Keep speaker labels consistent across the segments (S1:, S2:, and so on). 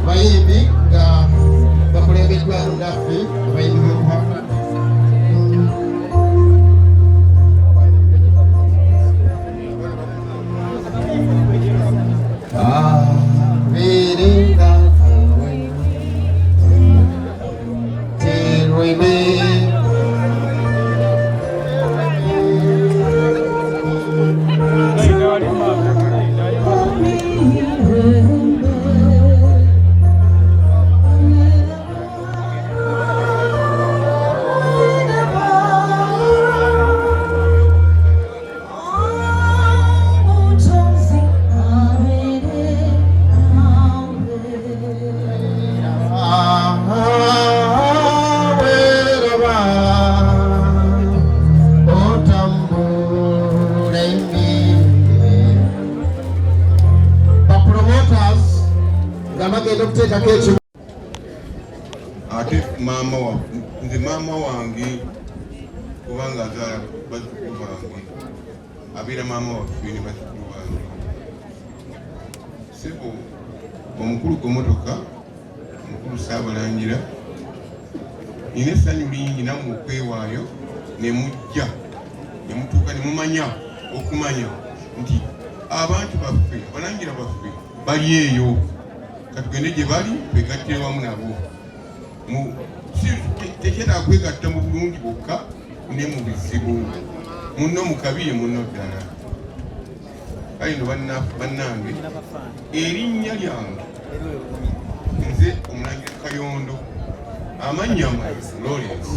S1: bayimbi nga bakulembeddwa naffe abayimbi b'okuhanga
S2: ate mama wange kubanga azaala bazzukulu bange abeera maama waffe ne bazzukulu bange sebo omukulu g'omotoka omukulu Ssaabalangira nina essanyu lingi nammwe okwewaayo ne mujja ne mutuuka ne mumanya okumanya nti abantu baffe Abalangira baffe bali eyo katugende gye bali twegattire wamu nabo tekyetaaga kwegatta mu bulungi bwokka ne mu bizibu munno mu kabi ye munno ddala kale no bannange erinnya lyange nze Omulangira Kayondo amannya Lawrence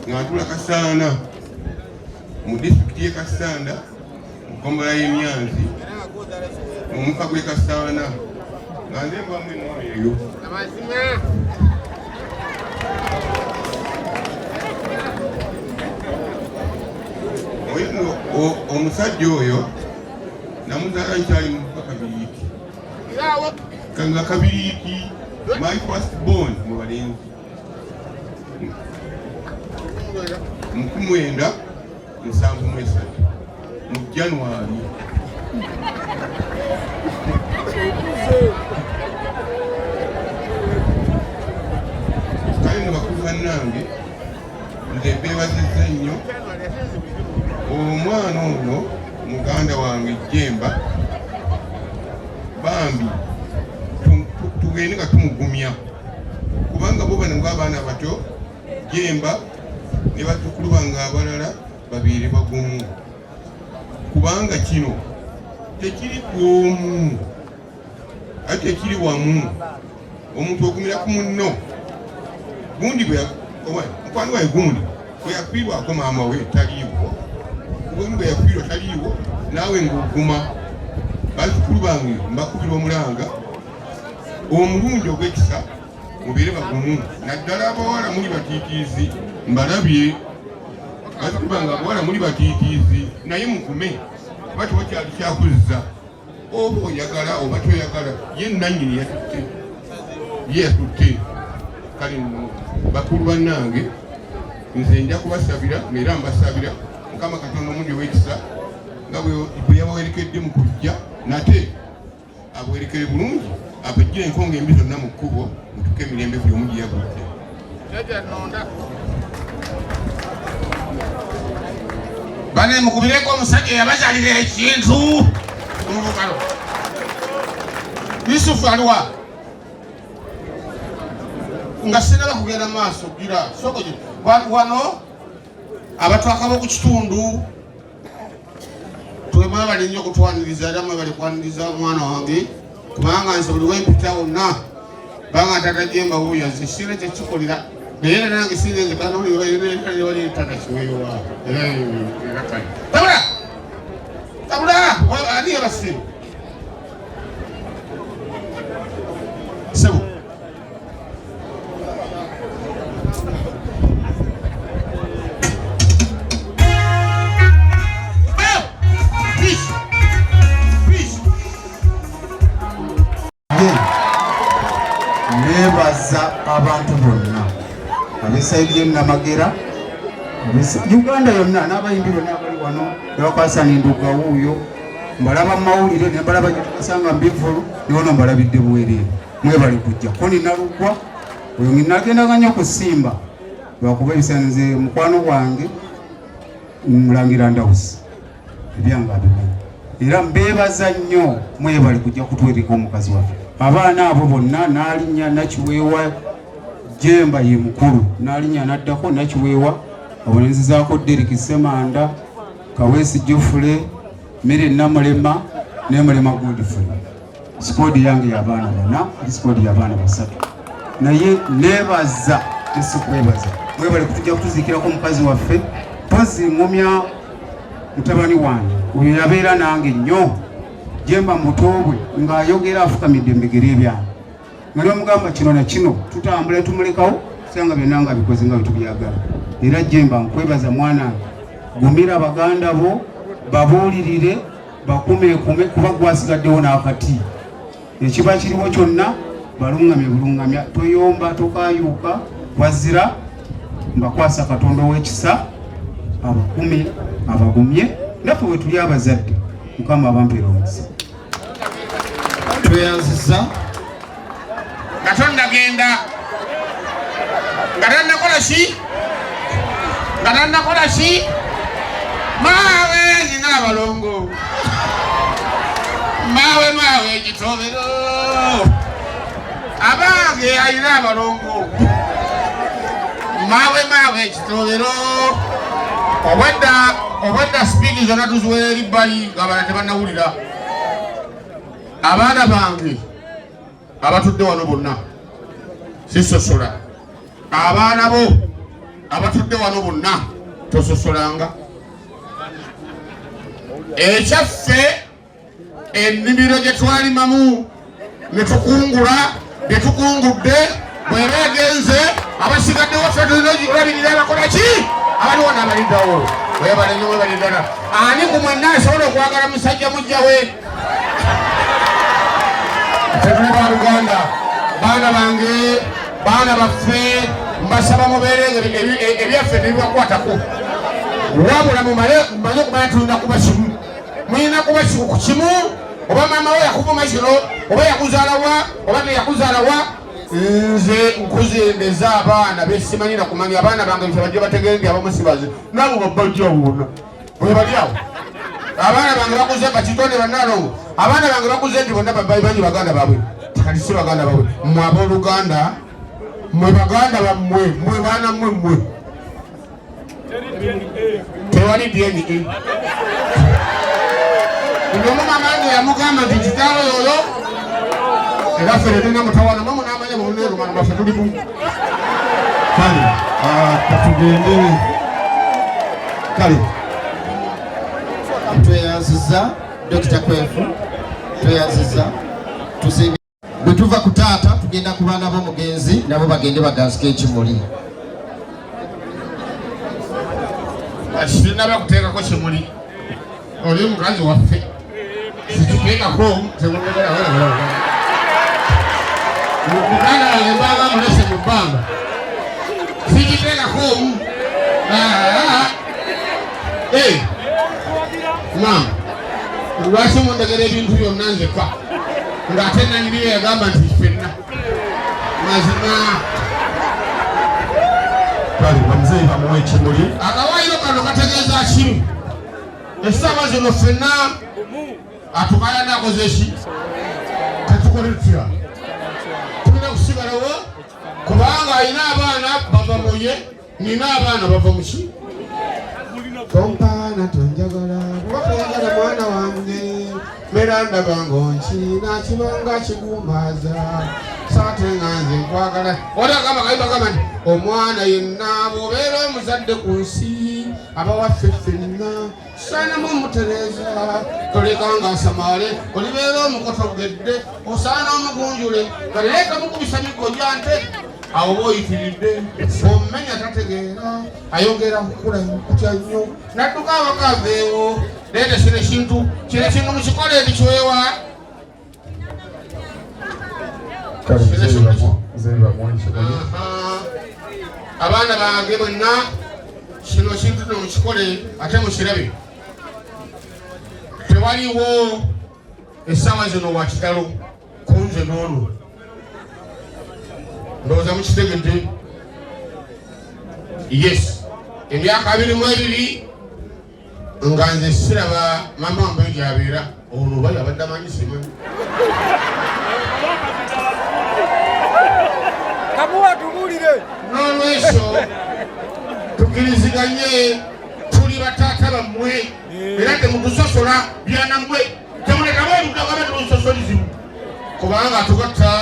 S2: nga ntula Kasaana mu disitulikiti y'e Kasanda mu ggombolola y'Emyanzi mu muka gw'e Kasaana nga nze mbamu ennoma eyo omusajja oyo namuzaala nkyali mu Kabiriiti nga Kabiriiti my first born mu balenzi 1973 mu January kale nga bakulu bannange nze mbeebazizza nnyo omwana ono muganda wange Jemba bambi tugende nga tumugumya kubanga bo bano ng'abaana bato Jemba ne bazzukulu bange abalala babeere bagumu kubanga kino tekiri kwomu ate tekiri wamu omuntu ogumira ku munno gundi mukwano waye gundi bwe yakwirwako maama we taliiwo gundi bwe yakwirwa taliiwo naawe ng'oguma bazzukulu bange mbakubira omulanga omulundi ogw'ekisa mubeere bagumu naddala abawala muli batiitiizi mbalabye bazzukulu bange abawala muli batiitiizi naye mugume kuba tewakyali kyakuzza oba oyagala oba toyagala ye nannyini yatutte kale nno bakulu bannange nze nja kubasabira era mbasabira Mukama Katonda omundi ow'ekisa nga bwe yabawerekedde mu kujja nate abawerekere bulungi abajjire enkonga embi zonna mu kkubo mutuke emirembe buli omu gye yagudde bane mukubireko omusajja yabazalira ekintu omubukalo Yusufu aliwa nga sinaba kugenda maaso gira soko wano abatwaka b'oku kitundu twemwe bali nnyo okutwaniriza era mwe bali kwaniriza omwana wange kubanga nze buli wempita wonna banga tata Jemba wuuyo nze sina kyekikolera naye era nange sinenze kanwali tata kiweewa tabula ani yabasiru sebo
S3: nebaza abantu bonna ab'esayidi y'e Namagera Uganda yonna n'abayimbi bonna abali wano ne Bakasani Nduga wuuyo mbalaba mawulire ne mbalaba gyekasanga mbivulu niwono mbalabidde bwereere mwebali kujja koni nalugwa oyo nginagenda nnyo kusimba lwakuba ebisanze mukwano gwange mulangira Ndawusi ebyange abimanyi era mbeebaza nnyo mwebali kujja kutwereka omukazi waffe abaana abo bonna n'alinnya Nakiweewa Jemba ye mukulu n'alinnya n'addako Nakiweewa abonenzizaako Derek Semanda Kaweesi Jufule Mary Namulema ne Mulema Godfrey sikoodi yange y'abaana bana sikoodi y'abaana basatu naye neebaza nesikwebaza mwebale kutujja kutuziikirako omukazi waffe pozi ngumya mutabani wange oyo yabeera nange nnyo Jemba mutoobwe ng'ayogera afukamidde embigere ebyange nga lyomugamba kino na kino tutambule tumulekawo sanga byonna nga bikoze nga bitubyagala era Jemba nkwebaza mwana gumira baganda bo babuulirire bakumeekume kuba gwasigaddewo n'akati ekiba kiriwo kyonna balungamye bulungamya toyomba tokayuuka wazira mbakwasa Katonda ow'ekisa abakume abagumye naffe bwe tuli abazadde Mukama abampeera omukisa
S1: tweyanziza
S2: Katonda genda nga tannakola ki maawe nina abalongo maawe ekitobero abange alina abalongo maawe ekitobero obwedda sipiiki zonna tuziweera eri bbali ng'abalala tebannawulira abaana bange abatudde wano bonna sisosola abaana bo abatudde wano bonna tososolanga ekyaffe ennimiro gye twalimamu ne tukungula ne tukungudde bw'eba yagenze abasigaddewo ffe tulabirira abakola ki abaliwo n'abaliddawo webalenyo webalidala ani ku mwenna asobola okwagala musajja mujjawe tetuli ba Luganda baana bange baana baffe mbasaba mubeere ebyaffe tebibakwatako wabula mumanye okumanya tulina kuba kimu mulina kuba ku kimu oba maama we yakuvuma kino oba yakuzaalawa oba teyakuzaalawa nze nkuzendeza abaana besimanyira kumanya abaana bange biffe bajje bategere nti abamu sibaze nabo babajja wona bwe bali awo abaana bange bakuze bakitonde bannalongo abaana bange bakuze nti bonna babanyi baganda baabwe kati si baganda baabwe mmwe abooluganda mmwe baganda bammwe mmwe baana mmwe tewali DNA omumamanga yamugamba nti kitalo yoyo era ffe tetulina mutawana mwe munamanya muneerumana baffe tuli bumu
S1: kale katugende kale tweyanziza Dr. Kwefu tweyanziza tuzibi bwe tuva ku taata tugenda ku baana b'omugenzi nabo bagende baganzike ekimuli
S2: sinaba kuteekako kimuli oli mukazi waffe sikiteekako muganda wange mbanga mulese mu bbanga sikiteekako maama lwaki mundegera ebintu byonna nzeka ng'ate nanyiniyo yagamba nti ffenna mazima
S1: kale bamuzeeyi bamuwa ekimuli
S2: akawaayiro kano kategeeza kimu essaawa zino ffenna atukayana akoze ki tetukole tutya tulina kusigalawo kubanga alina abaana bava muye nina abaana bava muki tompaana tonjagala kubakwagala mwana wange meranda bangonki nakibanga kigumbaza saate nganze nkwagala odagamba kayibagamba nti omwana yenna bw'obeera omuzadde ku nsi abawaffe ffenna saanamu omutereeza tolekanga asamaale olibeera omukotogedde osaana omugunjule galeka mukubisa migoja nte awo boyitiridde omumenya tategeera ayongera kukula kutya nnyo nadduka abakaveewo leeta kino ekintu mukikole ebikiweewa abaana bange bonna kino kintu mukikole ate mukirabe tewaliwo essaawa zino wa kitalo kunze n'olwo ndowooza mukitegedde. Yes, emyaka 22 nga nze siraba mama wambe gyabeera ono oba yabadde amanyi simanyi.
S4: Kamuwa tubulire.
S2: N'olwekyo tukkiriziganye tuli bataata bammwe era temutusosola byanammwe, temuleka boolugaba temusosolizimu kubanga atugatta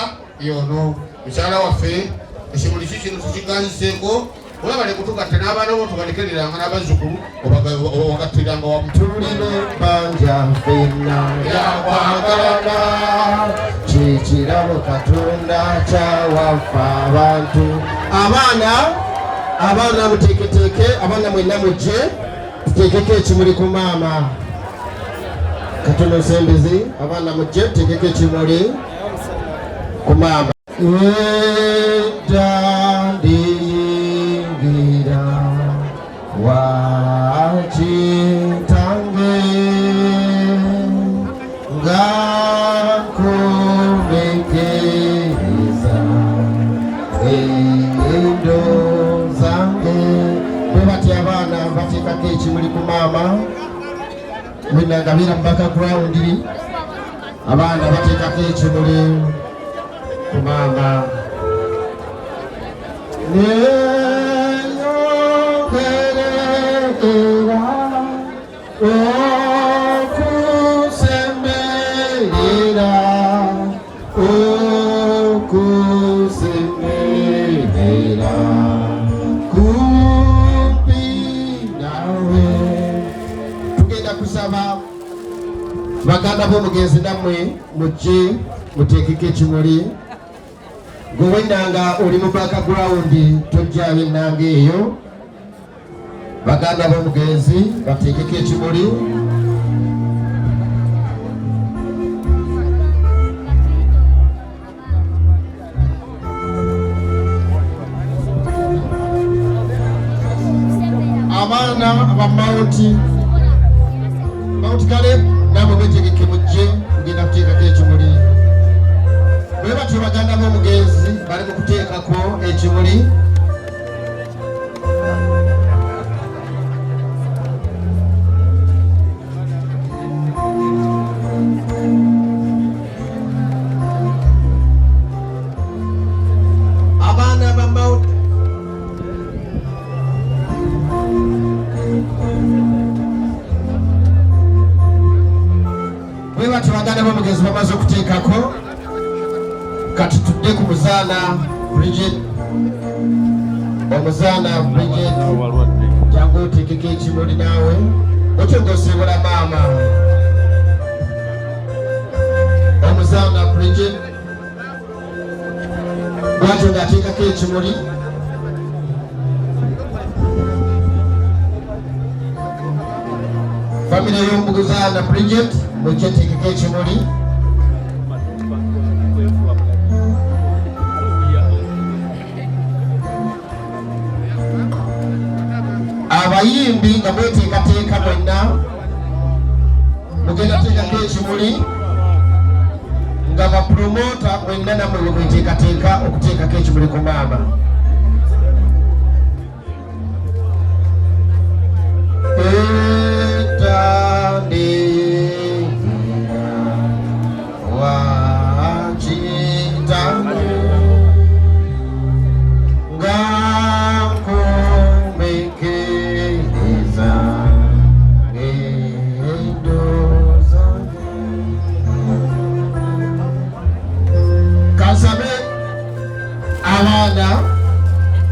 S2: yono mukyala waffe ekimuli kikino tukiganziseeko olabale kutugatta n'abaana bo tubalekereranga n'abazzukulu obagattiranga wamu.
S1: tulina ebbanja ffenna lyakwagalana kikirabo Katonda kyawaffe abantu. Abaana muteeketeeke, abaana mwenna mujje tuteekeko ekimuli ku maama. Katono nsembezi, abaana mujje tuteekeko ekimuli ku maama. Edda ndiyingira wakintange nga nkubekereza endo zange. Bwe bati abaana bateekako ekimuli ku maama wenagabira mu background, abaana bateekako ekimuli ku maama. Neyongerekera okusemerera kumpi nawe. Tugenda kusaba baganda b'omugenzi nammwe mujje muteekeko ekimuli. Gwe wennanga oli mu background tojjayo ennanga eyo. Baganda b'omugenzi bateekeko ekimuli. Abaana aba Mount Caleb namwe mwetegeke mujje kugenda kuteekako ekimuli. Bwe batyo baganda b'omugenzi bali mu kuteekako ekimuli. Abaana ba Mount bwe batyo baganda b'omugenzi bamaze okuteekako. Kati tudde ku muzaana Bridget. Omuzaana Bridget jangu oteekeko ekimuli naawe otyo ng'osiibula maama. Omuzaana Bridget bwatyo ng'ateekako ekimuli. Famire y'omuzaana Bridget mujje teekeko ekimuli. Abayimbi nga mweteekateeka mwenna mugenda teekako ekimuli, nga bapromota mwenna nammwe bwe mweteekateeka okuteekako ekimuli ku maama.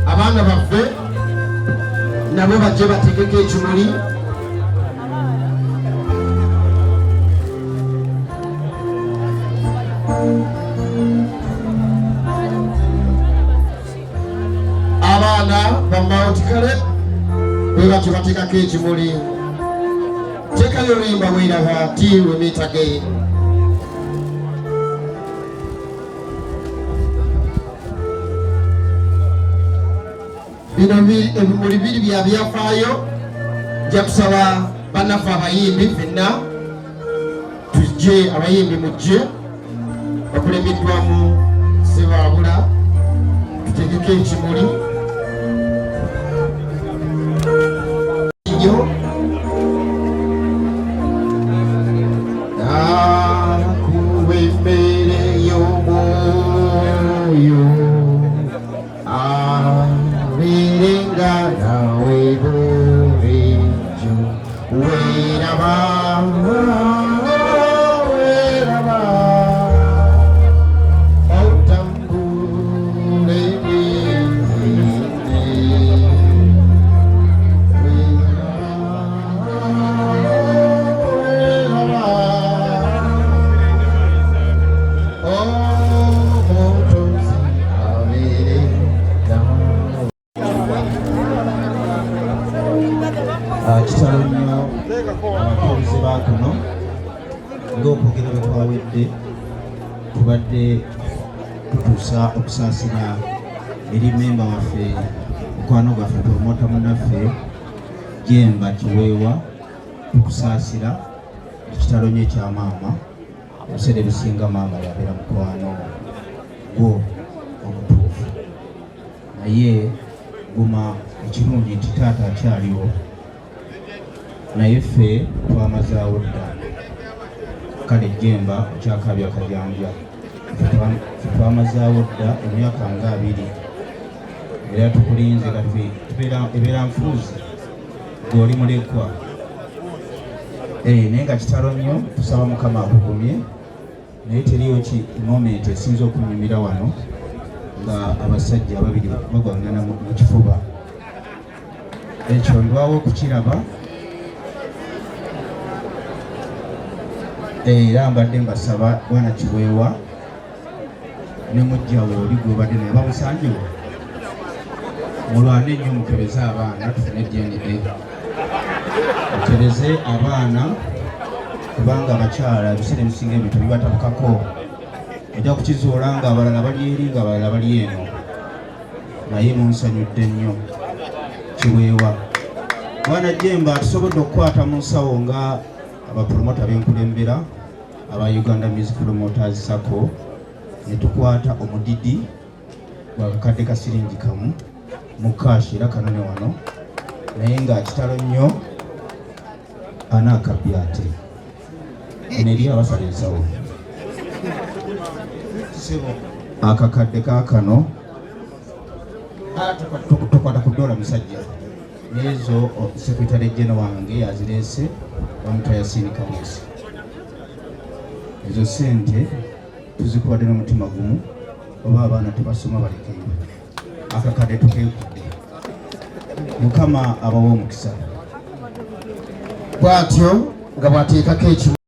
S1: Abaana baffe nabo bajje bateekeko ekimuli. Abaana ba Mount Caleb bwe batyo bateekako ekimuli. Teekayo oluyimba weeraba till we meet again. Bino ebimuli biri bya byafaayo. Nja kusaba bannaffe abayimbi ffenna mujje abayimbi mujje bakulemedwamu Ssebaabula tutegeke ekimuli yo akuwembere y'omwoyo abeerenga nawe bulijjo weeraba kitalo nnyo abatuuze ba kuno ng'okwogera bwe twawedde tubadde tutuusa okusaasira eri memba waffe mukwano gwaffe promota munnaffe Jemba Kiweewa tukusaasira ekitalo nnyo ekya maama ebiseera ebisinga maama yabeera mukwano gwo omutuufu naye guma ekirungi nti taata akyaliwo naye ffe twamazaawo dda kale Jemba okyakabya kajanja twamazaawo dda emyaka nga 2 era tukulinze kati ebeera nfuuzi ng'oli mulekwa naye nga kitalo nnyo tusaba Mukama akugumye naye teriyo ki moment esinza okunyumira wano nga abasajja ababiri bagwangana mu kifuba ekyo ndwawo okukiraba era mbadde mbasaba Bwana Kiweewa ne mujjawo oli gwobadde naye bamusanjewo mulwane nnyo mukebeze abaana tufune DNA mukebeze abaana kubanga abakyala ebiseera ebisinga ebintu bibatabukako ojja kukizuula nga abalala bali eri nga abalala bali eno naye munsanyudde nnyo Kiweewa Bwana Jemba tusobodde okukwata mu nsawo nga abapromota b'enkulembera aba Uganda Music Promoters Sacco ne tukwata omudidi gwa kakadde ka siringi kamu mu kashi era kanone wano naye nga kitalo nnyo anaakabya ate eri abasala ensawo sebo akakadde kaakano tukwata ku dola musajja nezo sekretary general wange yazireese omuntu Yasini Kamusi ezo sente tuzikuwadde n'omutima gumu oba abaana tebasoma balekeyo akakadde tukekudde Mukama abawa omukisa bw'atyo nga bw'ateekako ekimu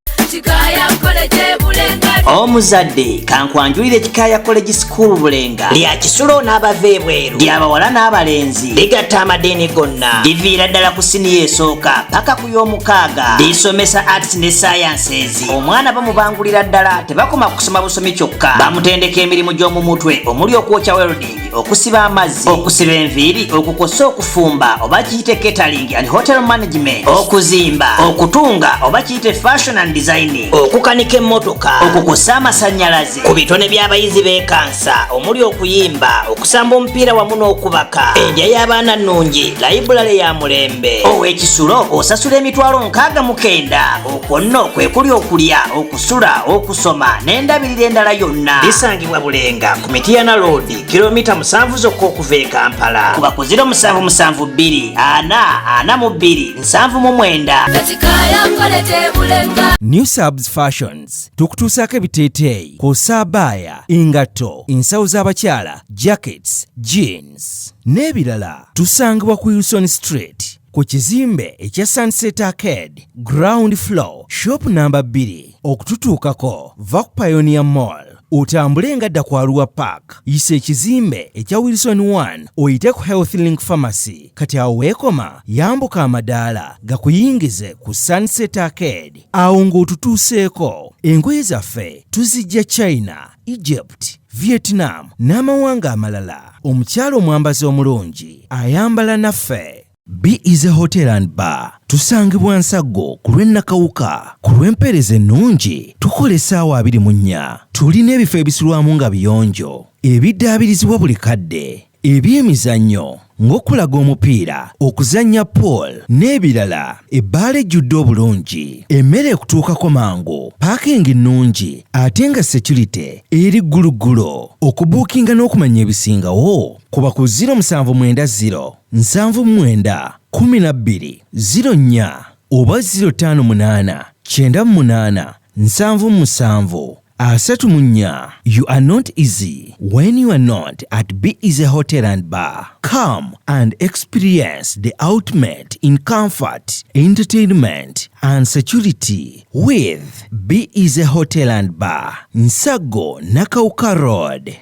S5: omuzadde kankwanjulire Kikaaya College School Bulenga lya Kisulo n'abava ebweru ly'abawala n'abalenzi ligatta amadeeni gonna liviira ddala ku siniya esooka paka ku y'omukaaga lisomesa arts ne sciences omwana bamubangulira ddala tebakoma kusoma busomi kyokka bamutendeka emirimu gy'omu mutwe omuli okwokya welding okusiba amazzi okusiba enviiri okukosa okufumba oba kiyite catering and hotel management okuzimba okutunga oba kiyite fashion and designing okukanika emmotoka okukosa amasannyalaze ku bitone by'abayizi b'ekansa omuli okuyimba okusamba omupiira wamu n'okubaka endya y'abaana nnungi layibulale ya mulembe ow'Ekisulo osasula emitwalo 69 okwo nno kwe kuli okulya okusula okusoma n'endabirira endala yonna lisangibwa Bulenga ku Mityana Road kilomita 7 zokka okuva e Kampala kuba ku 0772 442 799
S6: New Subs Fashions tukutuusaako ebiteeteeyi kw'ossa abaya engatto ensawo z'abakyala jackets jeans n'ebirala tusangibwa ku Wilson Street ku kizimbe ekya Sunset Arcade ground floor shop number 2 okututuukako va ku Pioneer Mall otambule nga dda ku Arua Park yisa ekizimbe ekya Wilson 1 oyite ku Health Link Pharmacy kati awo weekoma yambuka amadaala gakuyingize ku Sunset Arcade awo ng'otutuuseeko engoye zaffe tuzijja China, Egypt, Vietnam n'amawanga amalala omukyala omwambazi omulungi ayambala naffe Be Easy Hotel and Bar tusangibwa Nsago ku lw'Ennakawuka. Ku lw'empeereza ennungi tukola essaawa 24. Tulina ebifo ebisulwamu nga biyonjo, ebiddaabirizibwa buli kadde, ebyemizannyo ng'okulaga omupiira, okuzannya pool n'ebirala. Ebbaala ejjudde obulungi, emmere ekutuukako mangu, paakingi nnungi ate nga security eri gguluggulo. Okubuukinga n'okumanya ebisingawo kuba ku 070 79 12 04 oba 058 98 77 34. You are not easy when you are not at Be Easy Hotel and Bar. Come and experience the ultimate in comfort, entertainment and security with Be Easy Hotel and Bar, Nsago, Nakawuka Road.